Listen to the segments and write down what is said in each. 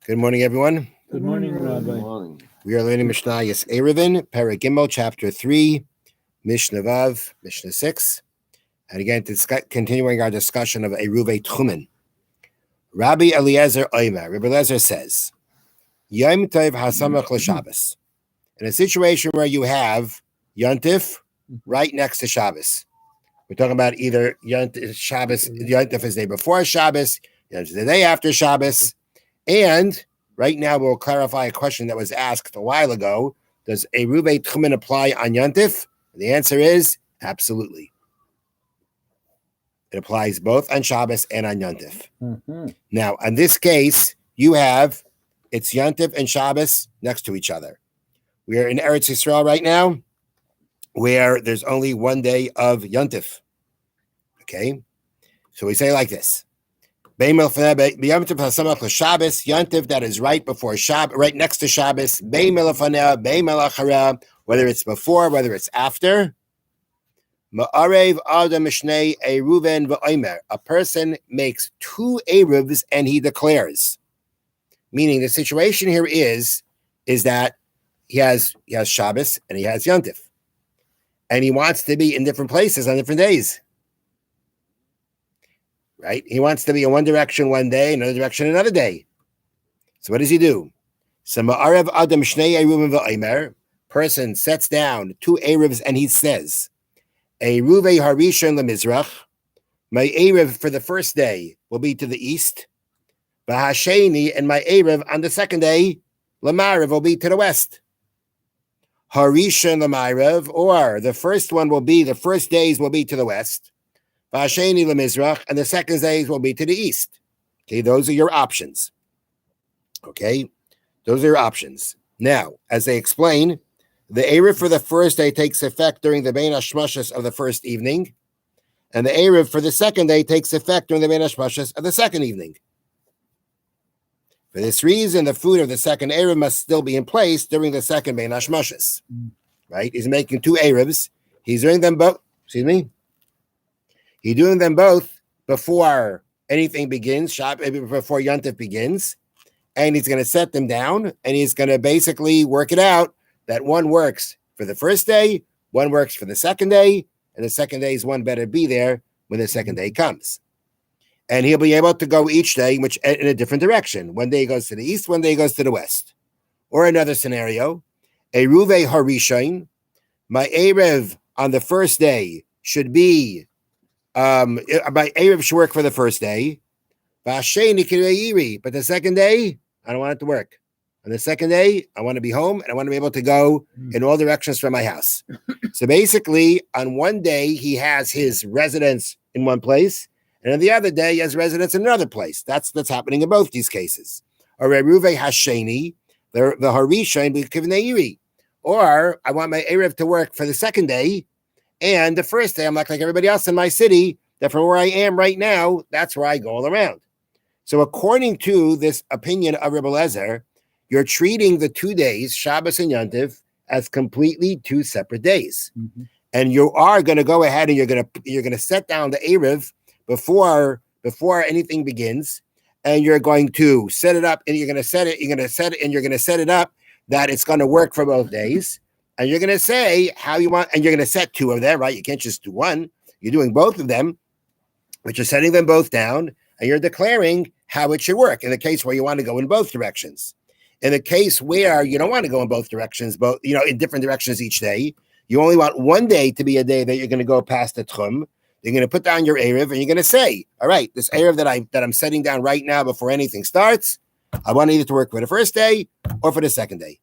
Good morning, everyone. Good morning, Rabbi. Good morning. We are learning Mishnah Yis Erevin, Perek Gimel, Chapter 3, Mishnah Vav, Mishnah 6. And again, continuing our discussion of Eruvei Tchumen. Rabbi Eliezer Oimer, Rabbi Eliezer says, Yom Tov Hasamach L'Shabbos. In a situation where you have Yontif right next to Shabbos. We're talking about either Yontif, Shabbos, Yontif is the day before Shabbos, Yontif is the day after Shabbos. And right now we'll clarify a question that was asked a while ago. Does Eruvei Tchumen apply on Yontif? The answer is absolutely. It applies both on Shabbos and on Yontif. Mm-hmm. Now, in this case, you have it's Yontif and Shabbos next to each other. We are in Eretz Yisrael right now, where there's only one day of Yontif. Okay? So we say like this. Yontif that is right before Shabbos, right next to Shabbos, whether it's before, whether it's after. A person makes two Eruvs and he declares. Meaning the situation here is that he has Shabbos and he has Yontif. And he wants to be in different places on different days. Right? He wants to be in one direction one day, another direction another day. So what does he do? Person sets down two Eruvs and he says, Eruvei Harishon leMizrach, my Eruv for the first day will be to the east. V'hasheni, and my Eruv on the second day, leMarav, will be to the west. Harishon leMarav, or the first days will be to the west. V'hasheni leMizrach, and the second days will be to the east. Okay, those are your options. Okay, those are your options. Now, as they explain, the Eruv for the first day takes effect during the Bein HaShmashos of the first evening, and the Eruv for the second day takes effect during the Bein HaShmashos of the second evening. For this reason, the food of the second Eruv must still be in place during the second Bein HaShmashos. Right? He's making two Eruvs. He's doing them both. Excuse me. He's doing them both before anything begins, before Yontif begins, and he's going to set them down, and he's going to basically work it out that one works for the first day, one works for the second day, and the second day's one better be there when the second day comes. And he'll be able to go each day in a different direction. One day he goes to the east, one day he goes to the west. Or another scenario, Eruvei Harishon, my Eruv on the first day should be, my Eruv should work for the first day, but the second day, I don't want it to work. On the second day, I want to be home and I want to be able to go in all directions from my house. So basically, on one day, he has his residence in one place, and on the other day, he has residence in another place. That's happening in both these cases. Or Eruvei Hasheni, the Harishon b'Kivneiri. Or I want my Eruv to work for the second day, and the first day, I'm like everybody else in my city, that from where I am right now, that's where I go all around. So according to this opinion of Rabbi Eliezer, you're treating the 2 days, Shabbos and Yontif, as completely two separate days. Mm-hmm. And you are going to go ahead and you're going to set down the Eruv before anything begins, and you're going to set it up, and you're going to set it up that it's going to work for both days. And you're going to say how you want, and you're going to set two of them, right? You can't just do one. You're doing both of them, but you're setting them both down, and you're declaring how it should work in the case where you want to go in both directions. In the case where you don't want to go in both directions, in different directions each day, you only want one day to be a day that you're going to go past the Tchum. You're going to put down your Eruv and you're going to say, all right, this Eruv that I'm setting down right now before anything starts, I want either to work for the first day or for the second day.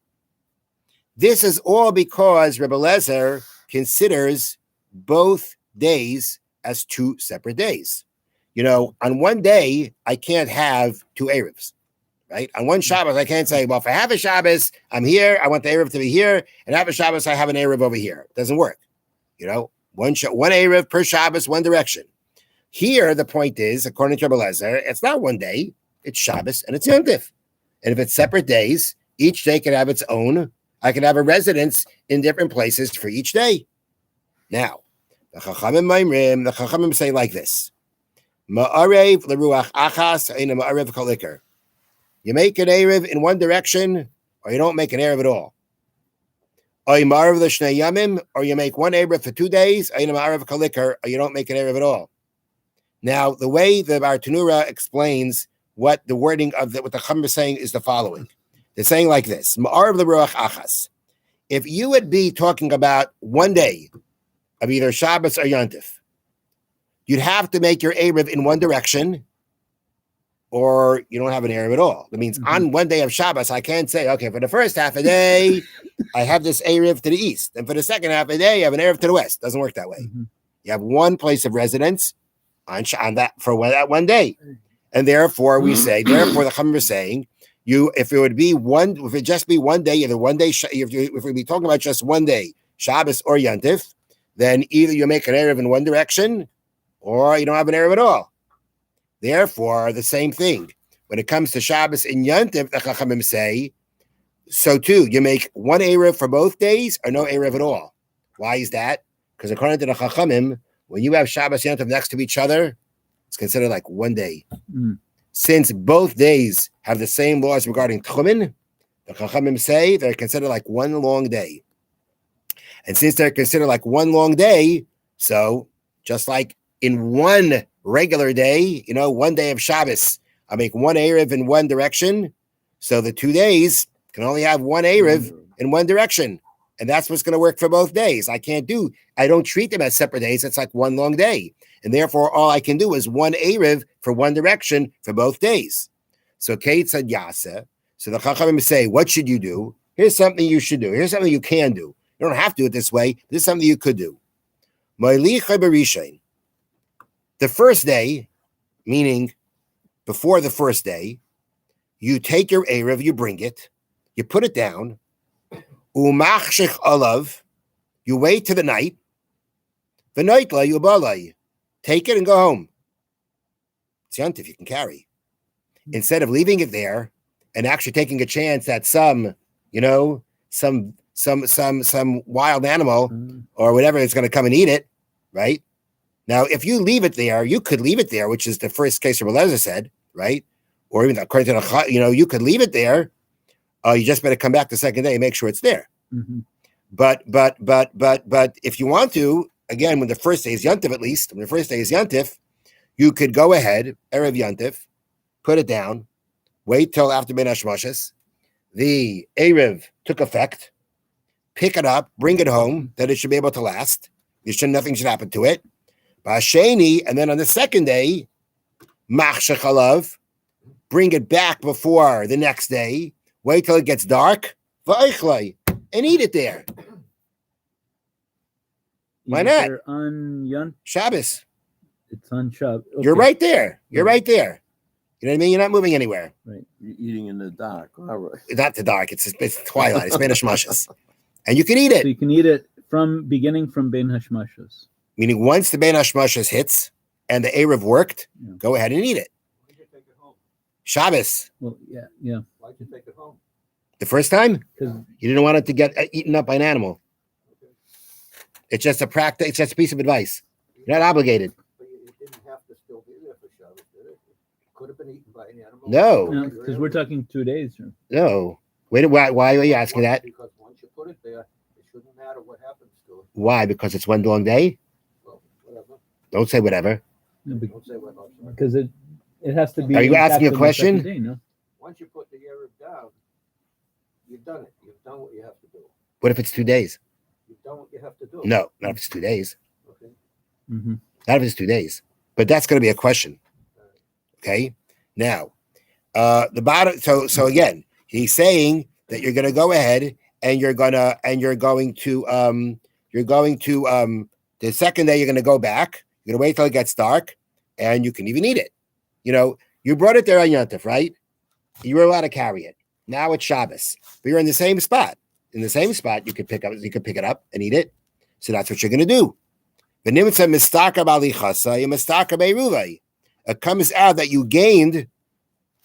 This is all because Rebbe Eliezer considers both days as two separate days. On one day, I can't have two Eruvs. Right? On one Shabbos, I can't say, well, if I have a Shabbos, I'm here, I want the Eruv to be here, and have a Shabbos, I have an Eruv over here. It doesn't work. One Eruv per Shabbos, one direction. Here, the point is, according to Rebbe Eliezer, it's not one day, it's Shabbos and it's Yontif. And if it's separate days, each day can have its own. I can have a residence in different places for each day. Now, the Chachamim say like this. Ma'arev l'ruach achas ein ma'arev kol ikar. You make an Erev in one direction, or you don't make an Erev at all. Or you make one Erev for 2 days, or you don't make an Erev at all. Now, the way the Bartanura explains what the wording of what the Chum is saying is the following. They're saying like this: Ma'arav l'ruach achas. If you would be talking about 1 day of either Shabbos or Yontif, you'd have to make your Erev in one direction, or you don't have an Erev at all. That means on 1 day of Shabbos, I can't say, okay, for the first half a day, I have this Erev to the east, and for the second half a day, I have an Erev to the west. Doesn't work that way. You have one place of residence on that for that 1 day, and therefore we say, therefore the Chum is saying, if it just be 1 day, either 1 day, if we be talking about just 1 day, Shabbos or Yontif, then either you make an Erev in one direction, or you don't have an Erev at all. Therefore, the same thing. When it comes to Shabbos and Yontif, the Chachamim say, so too, you make one Erev for both days, or no Erev at all. Why is that? Because according to the Chachamim, when you have Shabbos and Yontif next to each other, it's considered like 1 day. Since both days have the same laws regarding Tchumen, the Chachamim say they're considered like one long day. And since they're considered like one long day, so just like in one regular day, 1 day of Shabbos, I make one Erev in one direction. So the 2 days can only have one Erev in one direction. And that's what's going to work for both days. I don't treat them as separate days. It's like one long day. And therefore, all I can do is one Erev for one direction for both days. So Kate said Yasa. So the Chachamim say, what should you do? Here's something you should do. Here's something you can do. You don't have to do it this way. This is something you could do. The first day, meaning before the first day, you take your Erev, you bring it, you put it down, umachshich olav, you wait to the night, v'noitla yubalai, take it and go home. It's Yontif, you can carry. Instead of leaving it there and actually taking a chance that some wild animal or whatever is going to come and eat it, right? Now, if you leave it there, you could leave it there, which is the first case Rabbi Eliezer said, right? Or even according to the, you could leave it there. You just better come back the second day and make sure it's there. But if you want to, again, when the first day is Yontif, at least when the first day is Yontif, you could go ahead, Erev Yontif, put it down, wait till after Ben Hashmoshes. The Erev took effect, pick it up, bring it home, that it should be able to last. Nothing should happen to it. Basheni, and then on the second day, Machshech alav, bring it back before the next day, wait till it gets dark, v'eichlai, and eat it there. Why not? On Shabbos. It's on Shabbos. Okay. You're right there. You're right there. You know what I mean? You're not moving anywhere. Right. You're eating in the dark. All right. Not the dark. It's twilight. It's Ben Hashmoshes. And you can eat it. So you can eat it beginning from Ben Hashmoshes. Meaning once the Ben Hashmoshes hits and the Erev worked, go ahead and eat it. Why'd you take it home? Shabbos. Well, yeah. Why'd you take it home? The first time? Because you didn't want it to get eaten up by an animal. Okay. It's just a practice. It's just a piece of advice. You're not obligated. But you didn't have to still be there for Shabbos, did it? It could have been eaten by an animal. No. because we're talking 2 days. No. Why are you asking that? Because once you put it there, it shouldn't matter what happens to it. Why? Because it's one long day? Well, whatever. Don't say whatever. Don't say what. I'm sorry. Because it has to be. Are you asking a after the question? second day, no? Once you put the Erev down, you've done it. You've done what you have to do. What if it's 2 days? You've done what you have to do. No, not if it's 2 days. Okay. Mm-hmm. Not if it's 2 days. But that's going to be a question. Okay. Now, the bottom. So again, he's saying that you're going to go ahead and you're going to the second day you're going to go back. You're going to wait till it gets dark, and you can even eat it. You brought it there on Yontif, right? You were allowed to carry it. Now it's Shabbos, but you're in the same spot. In the same spot, you could pick it up and eat it. So that's what you're going to do. It comes out that you gained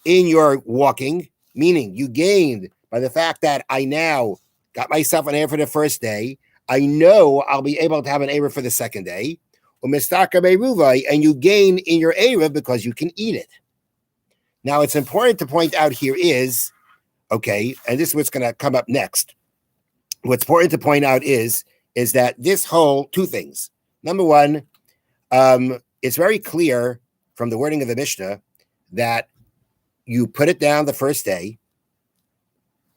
in your walking, meaning you gained by the fact that I now got myself an Erev for the first day. I know I'll be able to have an Erev for the second day. And you gain in your Erev because you can eat it. Now, it's important to point out here is, okay, and this is what's going to come up next. What's important to point out is that this whole two things. Number one, it's very clear from the wording of the Mishnah that you put it down the first day,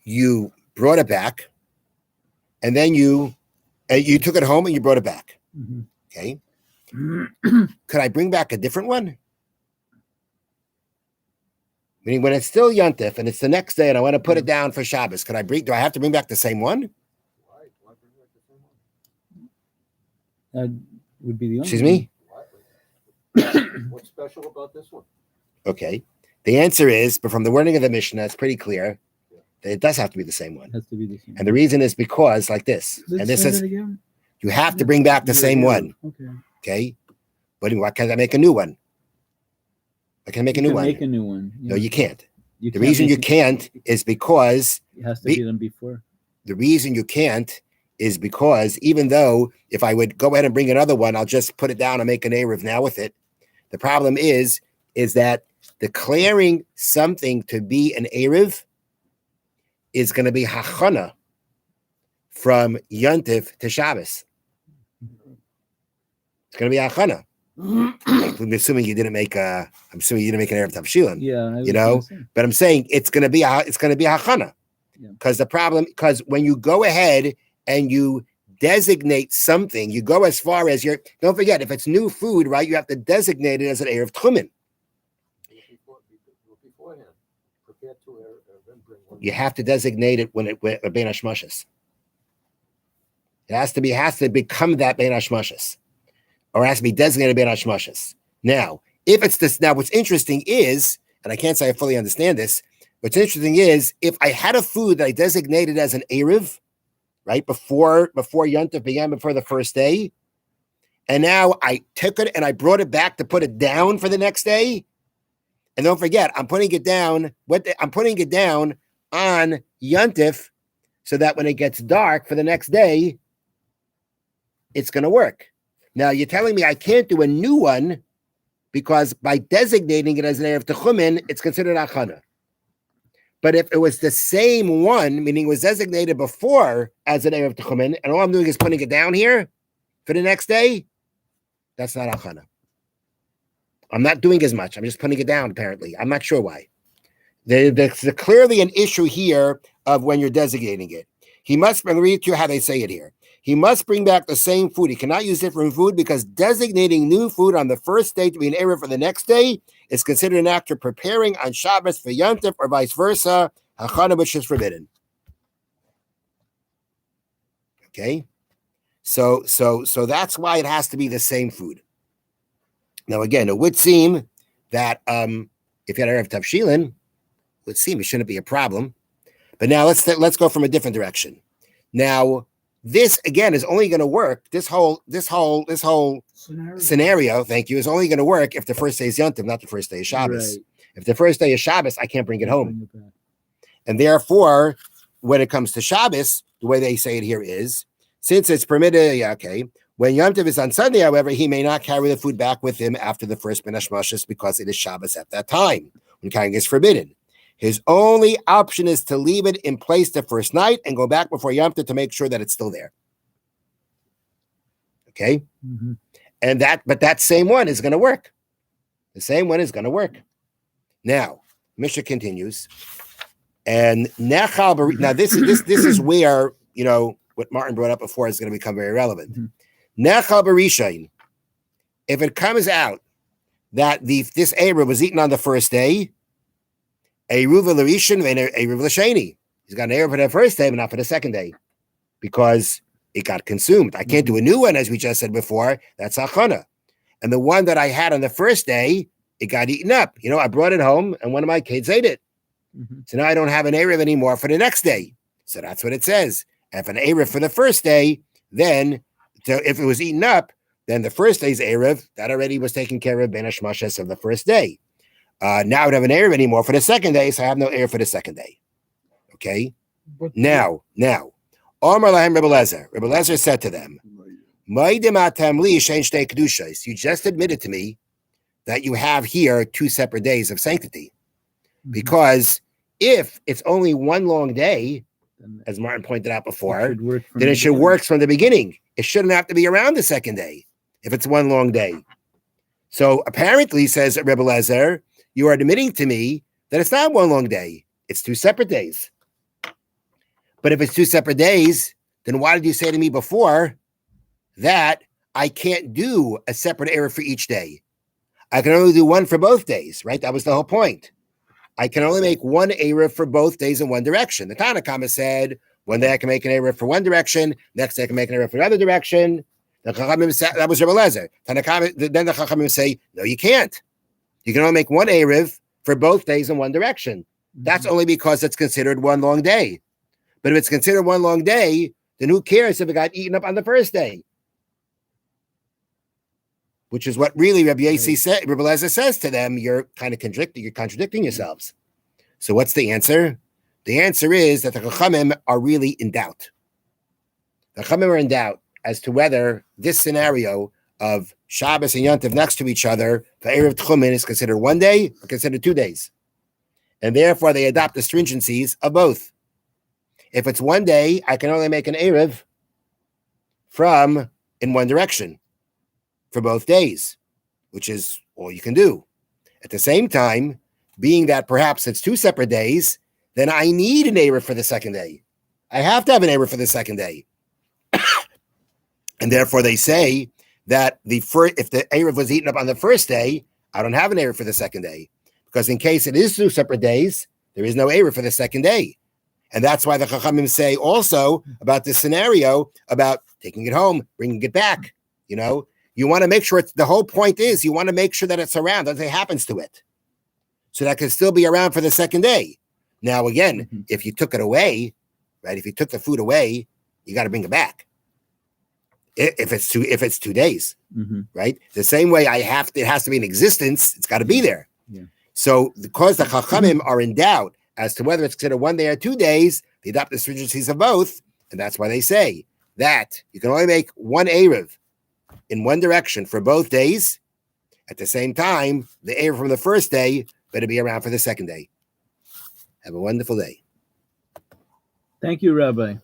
you brought it back, and then you took it home and you brought it back. Mm-hmm. Okay. Could I bring back a different one? Meaning when it's still Yontif and it's the next day and I want to put it down for Shabbos, do I have to bring back the same one? Why bring back the same one? That would be the only Excuse me? What's special about this one? Okay. The answer is, but from the wording of the Mishnah, it's pretty clear that it does have to be the same one. It has to be the same. And the reason is because like this. And this is, again? you have to bring back the same one. Okay. Okay. But why can't I make a new one? I can make a new one. Make a new one. No, you can't. You The can't reason make you it- can't is because It has to be done before. the reason you can't is because even though if I would go ahead and bring another one, I'll just put it down and make an Erev now with it. The problem is that declaring something to be an Erev is going to be hachana from Yontif to Shabbos. It's going to be hachana. I'm assuming you didn't make an Erev Tavshilin. Yeah. You know, but I'm saying it's going to be hachana. Yeah. Because when you go ahead and you designate something, you go as far as don't forget, if it's new food, right, you have to designate it as an Erev Tchumen. Beforehand, prepare to then bring one. You have to designate it when Bein Hashmashas. It has to become that Bein Hashmashas. Or it has to be designated Bein Hashmashas. Now, if it's this, now what's interesting is, and I can't say I fully understand this, what's interesting is if I had a food that I designated as an Erev, right, before Yontif began, before the first day, and now I took it and I brought it back to put it down for the next day. And don't forget, I'm putting it down on Yontif so that when it gets dark for the next day, it's going to work. Now, you're telling me I can't do a new one because by designating it as an Erev Techumen, it's considered Achana. But if it was the same one, meaning it was designated before as an Erev Techumen, and all I'm doing is putting it down here for the next day, that's not Achana. I'm not doing as much. I'm just putting it down, apparently. I'm not sure why. There's clearly an issue here of when you're designating it. He must read to you how they say it here. He must bring back the same food. He cannot use different food because designating new food on the first day to be an Erev for the next day is considered an act of preparing on Shabbos for Yontif or vice versa, Hachana, which is forbidden. Okay? So that's why it has to be the same food. Now, again, it would seem that if you had Erev Tavshilin, it would seem it shouldn't be a problem. But now let's go from a different direction. Now, this again is only going to work. This whole scenario, thank you, is only going to work if the first day is Yontif, not the first day is Shabbos. Right. If the first day is Shabbos, I can't bring it home. Bring it back. And therefore, when it comes to Shabbos, the way they say it here is, since it's permitted, when Yom Tov is on Sunday, however, he may not carry the food back with him after the first Ben Hashmashas because it is Shabbos at that time, when carrying is forbidden. His only option is to leave it in place the first night and go back before Yom Tov to make sure that it's still there. Okay? Mm-hmm. But that same one is going to work. The same one is going to work. Now, Mishnah continues. And now this is where, what Martin brought up before is going to become very relevant. Mm-hmm. Nechal b'rishayin. If it comes out that this Erev was eaten on the first day, Eruv l'rishon and Eruv l'sheni. He's got an Erev for the first day, but not for the second day, because it got consumed. I can't do a new one, as we just said before. That's achana. And the one that I had on the first day, it got eaten up. I brought it home, and one of my kids ate it. Mm-hmm. So now I don't have an Erev anymore for the next day. So that's what it says. And if an Erev for the first day, then if it was eaten up, then the first day's Erev, that already was taken care of, Ben Hashmashas of the first day. Now I don't have an Erev anymore for the second day, so I have no Erev for the second day. Okay? Now, Omar Lahem Rebbe Lezer said to them, you just admitted to me that you have here two separate days of sanctity. because if it's only one long day, Then as Martin pointed out it before, should work from then the it should beginning. work from the beginning. It shouldn't have to be around the second day if it's one long day. So apparently, says Rebbe Lezer, you are admitting to me that it's not one long day. It's two separate days. But if it's two separate days, then why did you say to me before that I can't do a separate Erev for each day? I can only do one for both days, right? That was the whole point. I can only make one Erev for both days in one direction. The Tanakhama said, one day I can make an Erev for one direction, next day I can make an Erev for another direction. The Chachamim said, that was Rebbe Lezer. Then the Chachamim say, no, you can't. You can only make one Erev for both days in one direction. That's only because it's considered one long day. But if it's considered one long day, then who cares if it got eaten up on the first day? Which is what really Rebbe Lezer says to them. You're kind of contradicting yourselves. So what's the answer? The answer is that the Chachamim are really in doubt. The Chachamim are in doubt as to whether this scenario of Shabbos and Yontiv next to each other for Erev Tchumen is considered one day or considered 2 days. And therefore they adopt the stringencies of both. If it's one day, I can only make an Erev from in one direction for both days, which is all you can do. At the same time, being that perhaps it's 2 separate days, then I need an Erev for the second day. I have to have an Erev for the second day. And therefore they say that if the Erev was eaten up on the first day, I don't have an Erev for the second day. Because in case it is 2 separate days, there is no Erev for the second day. And that's why the Chachamim say also about this scenario about taking it home, bringing it back. You know, you want to make sure the whole point is you want to make sure that it's around, nothing happens to it. So that can still be around for the second day. Now, again, if you took it away, right? If you took the food away, you got to bring it back. If it's 2 days, right? The same way it has to be in existence, it's got to be there. Yeah. So because the Chachamim are in doubt as to whether it's considered 1 day or 2 days, they adopt the stringencies of both, and that's why they say that you can only make one Erev in one direction for both days. At the same time, the Erev from the first day better be around for the second day. Have a wonderful day. Thank you, Rabbi.